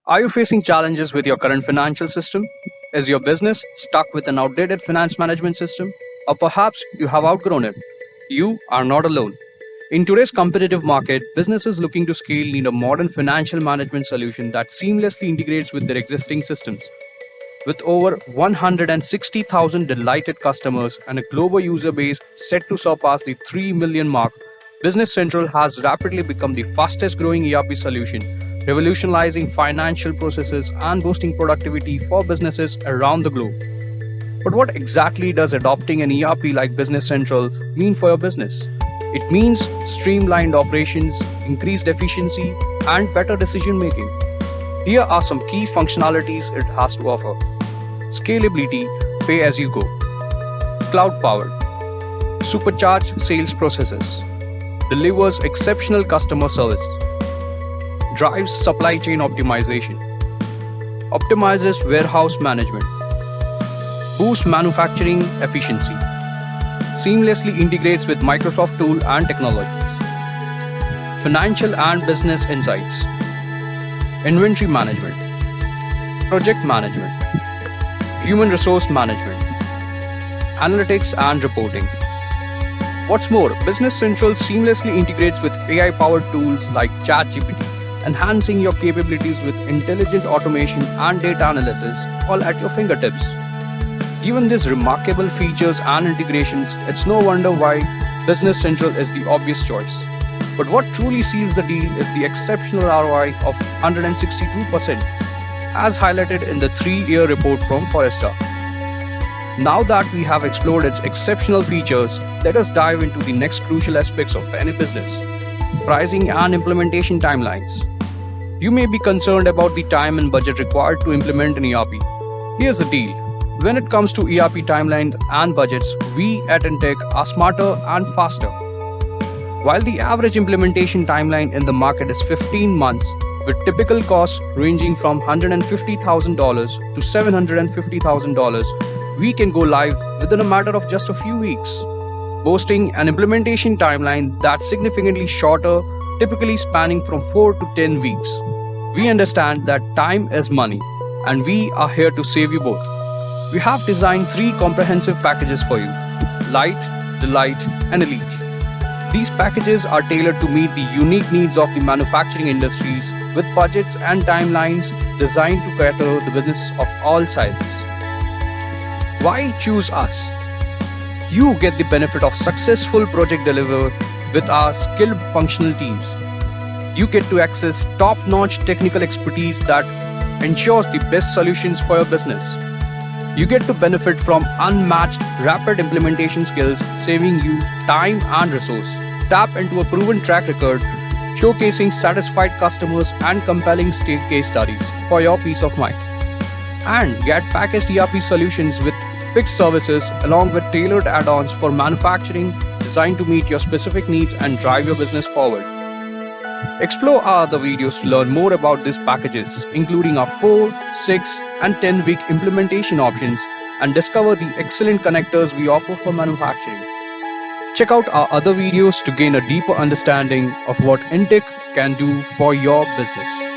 Are you facing challenges with your current financial system? Is your business stuck with an outdated finance management system? Or perhaps you have outgrown it? You are not alone. In today's competitive market, businesses looking to scale need a modern financial management solution that seamlessly integrates with their existing systems. With over 160,000 delighted customers and a global user base set to surpass the 3 million mark, Business Central has rapidly become the fastest growing ERP solution, revolutionizing financial processes and boosting productivity for businesses around the globe. But what exactly does adopting an ERP like Business Central mean for your business? It means streamlined operations, increased efficiency, and better decision making. Here are some key functionalities it has to offer. Scalability, pay as you go. Cloud powered. Supercharged sales processes. Delivers exceptional customer service. Drives supply chain optimization. Optimizes warehouse management. Boosts manufacturing efficiency. Seamlessly integrates with Microsoft tools and technologies. Financial and business insights. Inventory management. Project management. Human resource management. Analytics and reporting. What's more, Business Central seamlessly integrates with AI-powered tools like ChatGPT, enhancing your capabilities with intelligent automation and data analysis, all at your fingertips. Given these remarkable features and integrations, it's no wonder why Business Central is the obvious choice. But what truly seals the deal is the exceptional ROI of 162%, as highlighted in the 3-year report from Forrester. Now that we have explored its exceptional features, let us dive into the next crucial aspects of any business: pricing and implementation timelines. You may be concerned about the time and budget required to implement an ERP. Here's the deal. When it comes to ERP timelines and budgets, we at Intech are smarter and faster. While the average implementation timeline in the market is 15 months, with typical costs ranging from $150,000 to $750,000, we can go live within a matter of just a few weeks, boasting an implementation timeline that's significantly shorter, typically spanning from 4 to 10 weeks. We understand that time is money, and we are here to save you both. We have designed 3 comprehensive packages for you: Light, Delight, and Elite. These packages are tailored to meet the unique needs of the manufacturing industries, with budgets and timelines designed to cater the business of all sizes. Why choose us? You get the benefit of successful project delivery with our skilled functional teams. You get to access top-notch technical expertise that ensures the best solutions for your business. You get to benefit from unmatched rapid implementation skills, saving you time and resource. Tap into a proven track record, showcasing satisfied customers and compelling state case studies for your peace of mind. And get packaged ERP solutions with fixed services along with tailored add-ons for manufacturing designed to meet your specific needs and drive your business forward. Explore our other videos to learn more about these packages, including our 4, 6, and 10-week implementation options, and discover the excellent connectors we offer for manufacturing. Check out our other videos to gain a deeper understanding of what Intech can do for your business.